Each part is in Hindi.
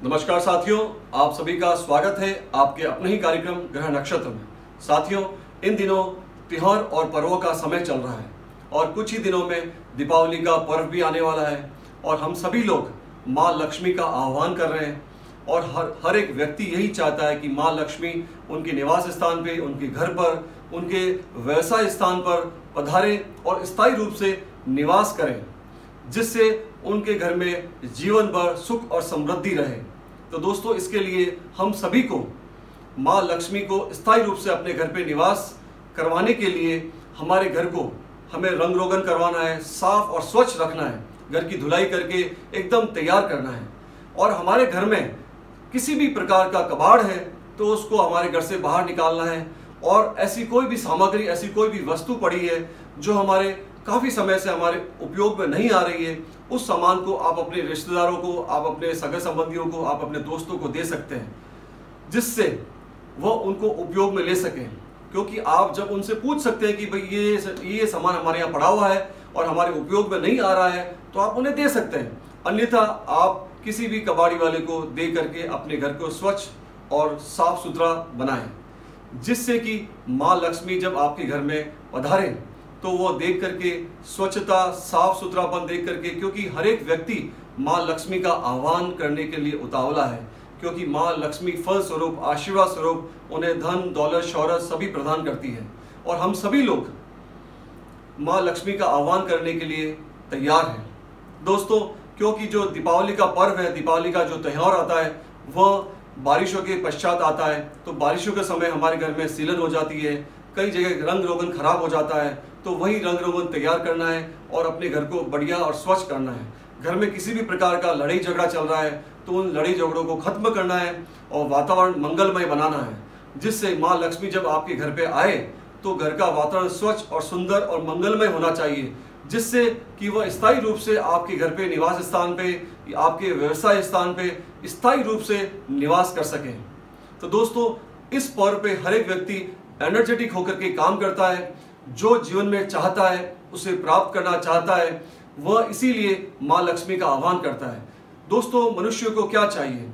नमस्कार साथियों, आप सभी का स्वागत है आपके अपने ही कार्यक्रम ग्रह नक्षत्र में। साथियों, इन दिनों त्योहार और पर्वों का समय चल रहा है और कुछ ही दिनों में दीपावली का पर्व भी आने वाला है और हम सभी लोग माँ लक्ष्मी का आह्वान कर रहे हैं और हर एक व्यक्ति यही चाहता है कि माँ लक्ष्मी उनके निवास स्थान पे, उनके घर पर, उनके व्यवसाय स्थान पर पधारें और स्थायी रूप से निवास करें, जिससे उनके घर में जीवन भर सुख और समृद्धि रहे। तो दोस्तों, इसके लिए हम सभी को माँ लक्ष्मी को स्थायी रूप से अपने घर पे निवास करवाने के लिए हमारे घर को हमें रंग रोगन करवाना है, साफ और स्वच्छ रखना है, घर की धुलाई करके एकदम तैयार करना है। और हमारे घर में किसी भी प्रकार का कबाड़ है तो उसको हमारे घर से बाहर निकालना है और ऐसी कोई भी सामग्री, ऐसी कोई भी वस्तु पड़ी है जो हमारे काफ़ी समय से हमारे उपयोग में नहीं आ रही है, उस सामान को आप अपने रिश्तेदारों को, आप अपने सगे संबंधियों को, आप अपने दोस्तों को दे सकते हैं, जिससे वह उनको उपयोग में ले सकें। क्योंकि आप जब उनसे पूछ सकते हैं कि भाई ये सामान हमारे यहाँ पड़ा हुआ है और हमारे उपयोग में नहीं आ रहा है, तो आप उन्हें दे सकते हैं। अन्यथा आप किसी भी कबाड़ी वाले को दे करके अपने घर को स्वच्छ और साफ सुथरा बनाएं, जिससे कि माँ लक्ष्मी जब आपके घर में पधारें तो वो देख करके स्वच्छता, साफ सुथरापन देख करके, क्योंकि हर एक व्यक्ति माँ लक्ष्मी का आह्वान करने के लिए उतावला है, क्योंकि माँ लक्ष्मी फल स्वरूप, आशीर्वाद स्वरूप उन्हें धन, दौलत, शौहरत सभी प्रदान करती है। और हम सभी लोग माँ लक्ष्मी का आह्वान करने के लिए तैयार हैं दोस्तों, क्योंकि जो दीपावली का पर्व है, दीपावली का जो त्यौहार आता है, वह बारिशों के पश्चात आता है। तो बारिशों के समय हमारे घर में सीलन हो जाती है, कई जगह रंग रोगन खराब हो जाता है, तो वही रंग रोगन तैयार करना है और अपने घर को बढ़िया और स्वच्छ करना है। घर में किसी भी प्रकार का लड़ाई झगड़ा चल रहा है तो उन लड़ाई झगड़ों को खत्म करना है और वातावरण मंगलमय बनाना है, जिससे माँ लक्ष्मी जब आपके घर पे आए तो घर का वातावरण स्वच्छ और सुंदर और मंगलमय होना चाहिए, जिससे कि वह स्थायी रूप से आपके घर पे, निवास स्थान पे, आपके व्यवसाय स्थान पे स्थायी रूप से निवास कर सकें। तो दोस्तों, इस पर्व पे हर एक व्यक्ति एनर्जेटिक होकर के काम करता है, जो जीवन में चाहता है, उसे प्राप्त करना चाहता है, वह इसीलिए माँ लक्ष्मी का आह्वान करता है। दोस्तों, मनुष्य को क्या चाहिए?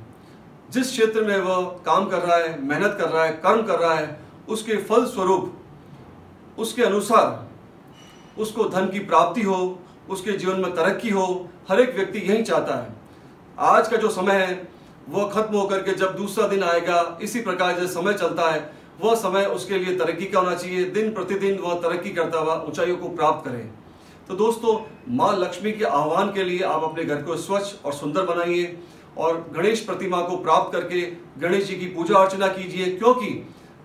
जिस क्षेत्र में वह काम कर रहा है, मेहनत कर रहा है, कर्म कर रहा है, उसके फल स्वरूप, उसके अनुसार उसको धन की प्राप्ति हो, उसके जीवन में तरक्की हो, हर एक व्यक्ति यही चाहता है। आज का जो समय है वह खत्म होकर के जब दूसरा दिन आएगा, इसी प्रकार से समय चलता है, वह समय उसके लिए तरक्की का होना चाहिए। दिन प्रतिदिन वह तरक्की करता हुआ ऊंचाइयों को प्राप्त करे। तो दोस्तों, माँ लक्ष्मी के आह्वान के लिए आप अपने घर को स्वच्छ और सुंदर बनाइए और गणेश प्रतिमा को प्राप्त करके गणेश जी की पूजा अर्चना कीजिए, क्योंकि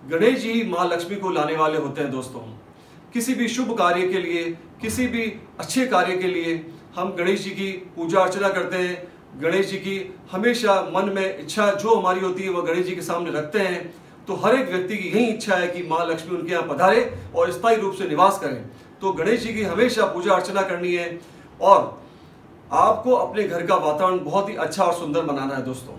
गणेश जी ही माँ लक्ष्मी को लाने वाले होते हैं। दोस्तों, किसी भी शुभ कार्य के लिए, किसी भी अच्छे कार्य के लिए हम गणेश जी की पूजा अर्चना करते हैं। गणेश जी की हमेशा मन में इच्छा जो हमारी होती है वह गणेश जी के सामने रखते हैं। तो हर एक व्यक्ति की यही इच्छा है कि माँ लक्ष्मी उनके यहाँ पधारे और स्थायी रूप से निवास करें। तो गणेश जी की हमेशा पूजा अर्चना करनी है और आपको अपने घर का वातावरण बहुत ही अच्छा और सुंदर बनाना है दोस्तों।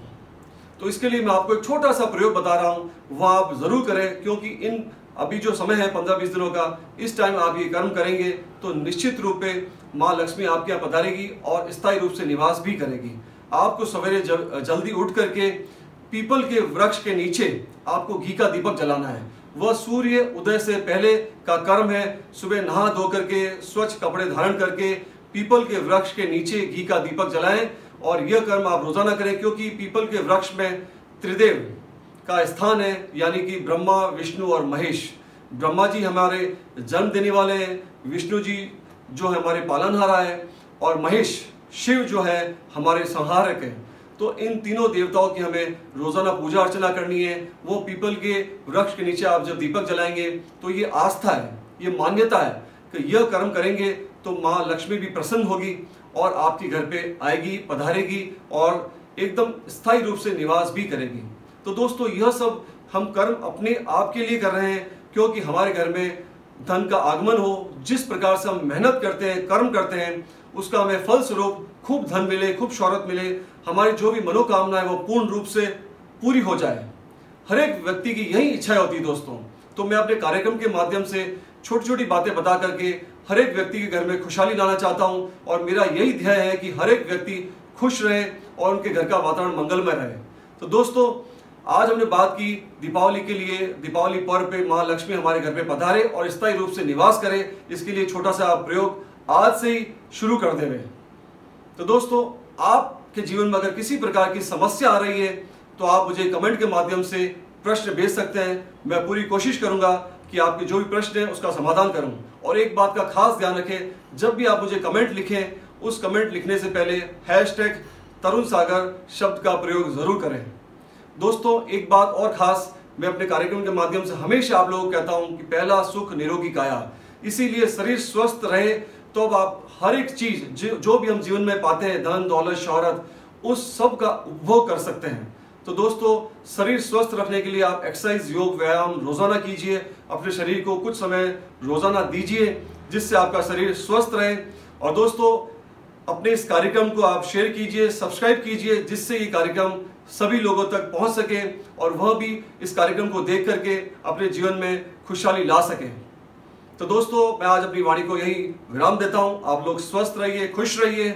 तो इसके लिए मैं आपको एक छोटा सा प्रयोग बता रहा हूँ, वह आप जरूर करें, क्योंकि इन अभी जो समय है 15-20 दिनों का, इस टाइम आप ये कर्म करेंगे तो निश्चित रूप से माँ लक्ष्मी आपके यहाँ पधारेगी और स्थायी रूप से निवास भी करेगी। आपको सवेरे जल्दी उठ करके पीपल के वृक्ष के नीचे आपको घी का दीपक जलाना है। वह सूर्य उदय से पहले का कर्म है। सुबह नहा धो करके, स्वच्छ कपड़े धारण करके पीपल के वृक्ष के नीचे घी का दीपक जलाएं और यह कर्म आप रोजाना करें, क्योंकि पीपल के वृक्ष में त्रिदेव का स्थान है, यानी कि ब्रह्मा, विष्णु और महेश। ब्रह्मा जी हमारे जन्म देने वाले हैं, विष्णु जी जो है हमारे पालनहारा है और महेश शिव जो है हमारे संहारक है। तो इन तीनों देवताओं की हमें रोजाना पूजा अर्चना करनी है। वो पीपल के वृक्ष के नीचे आप जब दीपक जलाएंगे तो ये आस्था है, ये मान्यता है कि यह कर्म करेंगे तो माँ लक्ष्मी भी प्रसन्न होगी और आपके घर पे आएगी, पधारेगी और एकदम स्थायी रूप से निवास भी करेगी। तो दोस्तों, यह सब हम कर्म अपने आप के लिए कर रहे हैं, क्योंकि हमारे घर में धन का आगमन हो। जिस प्रकार से हम मेहनत करते हैं, कर्म करते हैं, उसका हमें फल स्वरूप खूब धन मिले, खूब शौहरत मिले, हमारी जो भी मनोकामना है वो पूर्ण रूप से पूरी हो जाए। हर एक व्यक्ति की यही इच्छा होती है दोस्तों। तो मैं अपने कार्यक्रम के माध्यम से छोटी छोटी बातें बता करके हर एक व्यक्ति के घर में खुशहाली लाना चाहता हूं और मेरा यही ध्येय है कि हर एक व्यक्ति खुश रहे और उनके घर का वातावरण मंगलमय रहे। तो दोस्तों, आज हमने बात की दीपावली के लिए, दीपावली पर्व पे माँ लक्ष्मी हमारे घर पे पधारे और स्थायी रूप से निवास करे, इसके लिए छोटा सा प्रयोग आज से ही शुरू कर देवे। तो दोस्तों, आपके जीवन में अगर किसी प्रकार की समस्या आ रही है तो आप मुझे कमेंट के माध्यम से प्रश्न भेज सकते हैं। मैं पूरी कोशिश करूंगा कि आपके जो भी प्रश्न है उसका समाधान करूं। और एक बात का खास ध्यान रखें, जब भी आप मुझे कमेंट लिखें, उस कमेंट लिखने से पहले #तरुण सागर शब्द का प्रयोग जरूर करें। दोस्तों, एक बात और खास, मैं अपने कार्यक्रम के माध्यम से हमेशा आप लोगों को कहता हूं कि पहला सुख निरोगी काया। इसीलिए शरीर स्वस्थ रहे तो अब आप हर एक चीज जो भी हम जीवन में पाते हैं, धन दौलत शोहरत, उस सब का उपभोग कर सकते हैं। तो दोस्तों, शरीर स्वस्थ रखने के लिए आप एक्सरसाइज, योग, व्यायाम रोजाना कीजिए। अपने शरीर को कुछ समय रोजाना दीजिए जिससे आपका शरीर स्वस्थ रहे। और दोस्तों, अपने इस कार्यक्रम को आप शेयर कीजिए, सब्सक्राइब कीजिए, जिससे ये कार्यक्रम सभी लोगों तक पहुंच सके और वह भी इस कार्यक्रम को देख करके अपने जीवन में खुशहाली ला सके। तो दोस्तों, मैं आज अपनी वाणी को यही विराम देता हूं। आप लोग स्वस्थ रहिए, खुश रहिए।